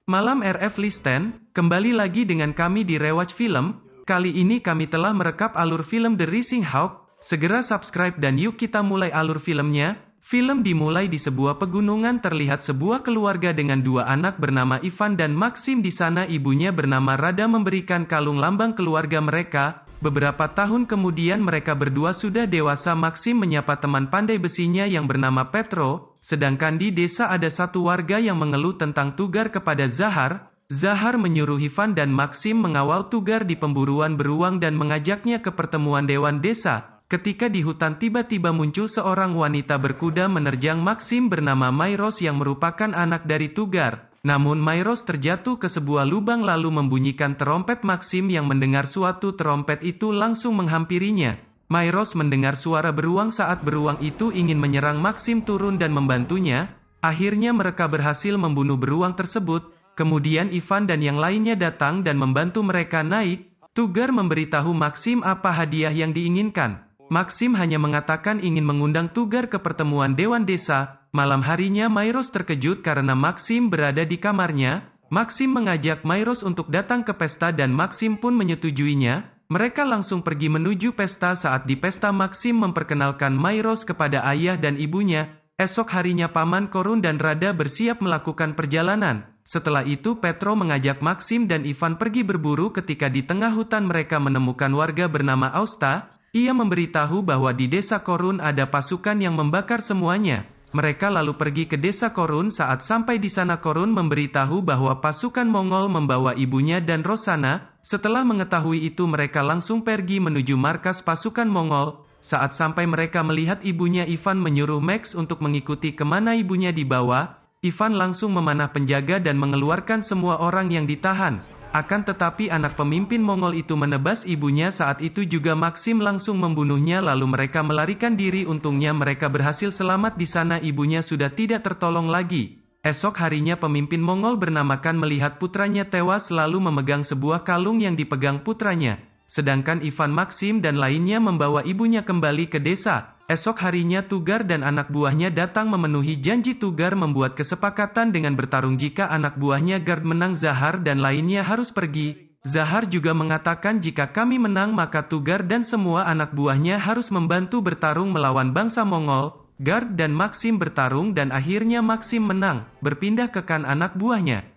Malam RF Listen, kembali lagi dengan kami di Rewatch Film. Kali ini kami telah merekap alur film The Rising Hawk. Segera subscribe dan yuk kita mulai alur filmnya. Film dimulai di sebuah pegunungan, terlihat sebuah keluarga dengan dua anak bernama Ivan dan Maxim. Di sana ibunya bernama Rada memberikan kalung lambang keluarga mereka. Beberapa tahun kemudian mereka berdua sudah dewasa. Maxim menyapa teman pandai besinya yang bernama Petro. Sedangkan di desa ada satu warga yang mengeluh tentang tugar kepada Zahar. Zahar menyuruh Ivan dan Maxim mengawal tugar di pemburuan beruang dan mengajaknya ke pertemuan dewan desa. Ketika di hutan tiba-tiba muncul seorang wanita berkuda menerjang Maxim bernama Mairos yang merupakan anak dari tugar. Namun Mairos terjatuh ke sebuah lubang lalu membunyikan terompet. Maxim yang mendengar suatu terompet itu langsung menghampirinya. Mairos mendengar suara beruang saat beruang itu ingin menyerang. Maxim turun dan membantunya. Akhirnya mereka berhasil membunuh beruang tersebut. Kemudian Ivan dan yang lainnya datang dan membantu mereka naik. Tugar memberitahu Maxim apa hadiah yang diinginkan. Maxim hanya mengatakan ingin mengundang Tugar ke pertemuan dewan desa. Malam harinya Mairos terkejut karena Maxim berada di kamarnya. Maxim mengajak Mairos untuk datang ke pesta dan Maxim pun menyetujuinya. Mereka langsung pergi menuju pesta. Saat di pesta Maxim memperkenalkan Mairos kepada ayah dan ibunya. Esok harinya Paman Korun dan Rada bersiap melakukan perjalanan. Setelah itu Petro mengajak Maxim dan Ivan pergi berburu. Ketika di tengah hutan mereka menemukan warga bernama Austa. Ia memberitahu bahwa di desa Korun ada pasukan yang membakar semuanya. Mereka lalu pergi ke desa Korun. Saat sampai di sana Korun memberitahu bahwa pasukan Mongol membawa ibunya dan Rosana. Setelah mengetahui itu mereka langsung pergi menuju markas pasukan Mongol. Saat sampai mereka melihat ibunya, Ivan menyuruh Max untuk mengikuti kemana ibunya dibawa. Ivan langsung memanah penjaga dan mengeluarkan semua orang yang ditahan. Akan tetapi anak pemimpin Mongol itu menebas ibunya. Saat itu juga Maxim langsung membunuhnya lalu mereka melarikan diri. Untungnya mereka berhasil selamat di sana. Ibunya sudah tidak tertolong lagi. Esok harinya pemimpin Mongol bernama Kan melihat putranya tewas lalu memegang sebuah kalung yang dipegang putranya. Sedangkan Ivan, Maxim dan lainnya membawa ibunya kembali ke desa. Esok harinya Tugar dan anak buahnya datang memenuhi janji. Tugar membuat kesepakatan dengan bertarung jika anak buahnya Gard menang Zahar dan lainnya harus pergi. Zahar juga mengatakan jika kami menang maka Tugar dan semua anak buahnya harus membantu bertarung melawan bangsa Mongol. Gard dan Maxim bertarung dan akhirnya Maxim menang, berpindah ke Kan anak buahnya.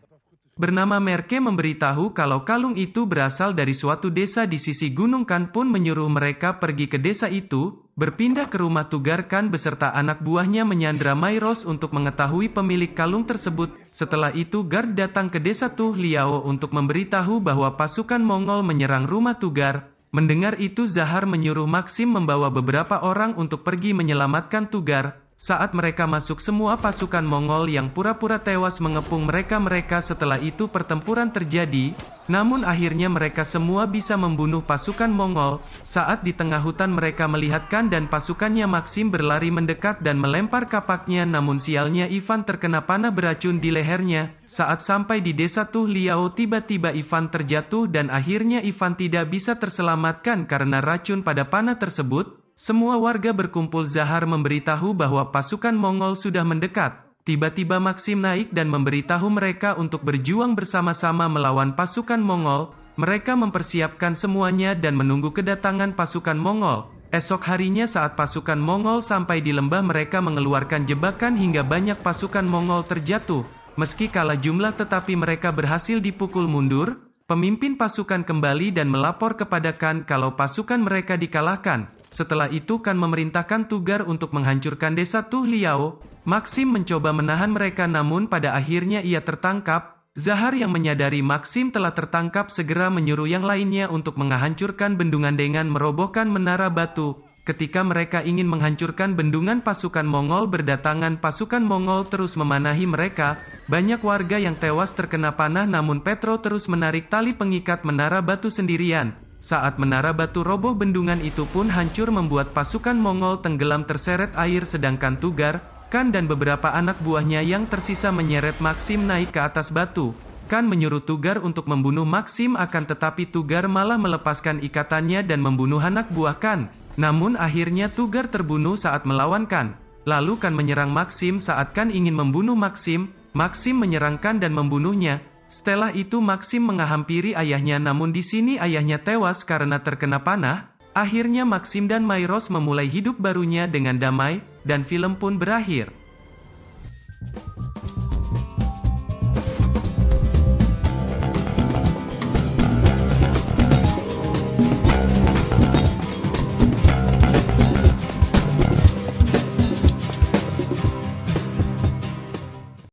Bernama Merke memberitahu kalau kalung itu berasal dari suatu desa di sisi gunung. Kan pun menyuruh mereka pergi ke desa itu, berpindah ke rumah Tugar. Kan beserta anak buahnya menyandra Mairos untuk mengetahui pemilik kalung tersebut. Setelah itu Gard datang ke desa Tuh Liao untuk memberitahu bahwa pasukan Mongol menyerang rumah Tugar. Mendengar itu Zahar menyuruh Maxim membawa beberapa orang untuk pergi menyelamatkan Tugar. Saat mereka masuk semua pasukan Mongol yang pura-pura tewas mengepung mereka. Setelah itu pertempuran terjadi. Namun akhirnya mereka semua bisa membunuh pasukan Mongol. Saat di tengah hutan mereka melihat Kan dan pasukannya. Maxim berlari mendekat dan melempar kapaknya. Namun sialnya Ivan terkena panah beracun di lehernya. Saat sampai di desa Tuh Liao tiba-tiba Ivan terjatuh dan akhirnya Ivan tidak bisa terselamatkan karena racun pada panah tersebut. Semua warga berkumpul. Zahar memberitahu bahwa pasukan Mongol sudah mendekat. Tiba-tiba Maxim naik dan memberitahu mereka untuk berjuang bersama-sama melawan pasukan Mongol. Mereka mempersiapkan semuanya dan menunggu kedatangan pasukan Mongol. Esok harinya saat pasukan Mongol sampai di lembah mereka mengeluarkan jebakan hingga banyak pasukan Mongol terjatuh. Meski kalah jumlah tetapi mereka berhasil dipukul mundur. Pemimpin pasukan kembali dan melapor kepada Kan kalau pasukan mereka dikalahkan. Setelah itu Kan memerintahkan Tugar untuk menghancurkan desa Tuh Liao. Maxim mencoba menahan mereka namun pada akhirnya ia tertangkap. Zahar yang menyadari Maxim telah tertangkap segera menyuruh yang lainnya untuk menghancurkan bendungan dengan merobohkan menara batu. Ketika mereka ingin menghancurkan bendungan pasukan Mongol berdatangan. Pasukan Mongol terus memanahi mereka. Banyak warga yang tewas terkena panah namun Petro terus menarik tali pengikat menara batu sendirian. Saat menara batu roboh bendungan itu pun hancur membuat pasukan Mongol tenggelam terseret air. Sedangkan Tugar, Kan dan beberapa anak buahnya yang tersisa menyeret Maxim naik ke atas batu. Kan menyuruh Tugar untuk membunuh Maxim akan tetapi Tugar malah melepaskan ikatannya dan membunuh anak buah Kan. Namun akhirnya Tugar terbunuh saat melawan Kan. Lalu Kan menyerang Maxim. Saat Kan ingin membunuh Maxim, Maxim menyerang Kan dan membunuhnya. Setelah itu Maxim menghampiri ayahnya, namun di sini ayahnya tewas karena terkena panah. Akhirnya Maxim dan Mayros memulai hidup barunya dengan damai, dan film pun berakhir.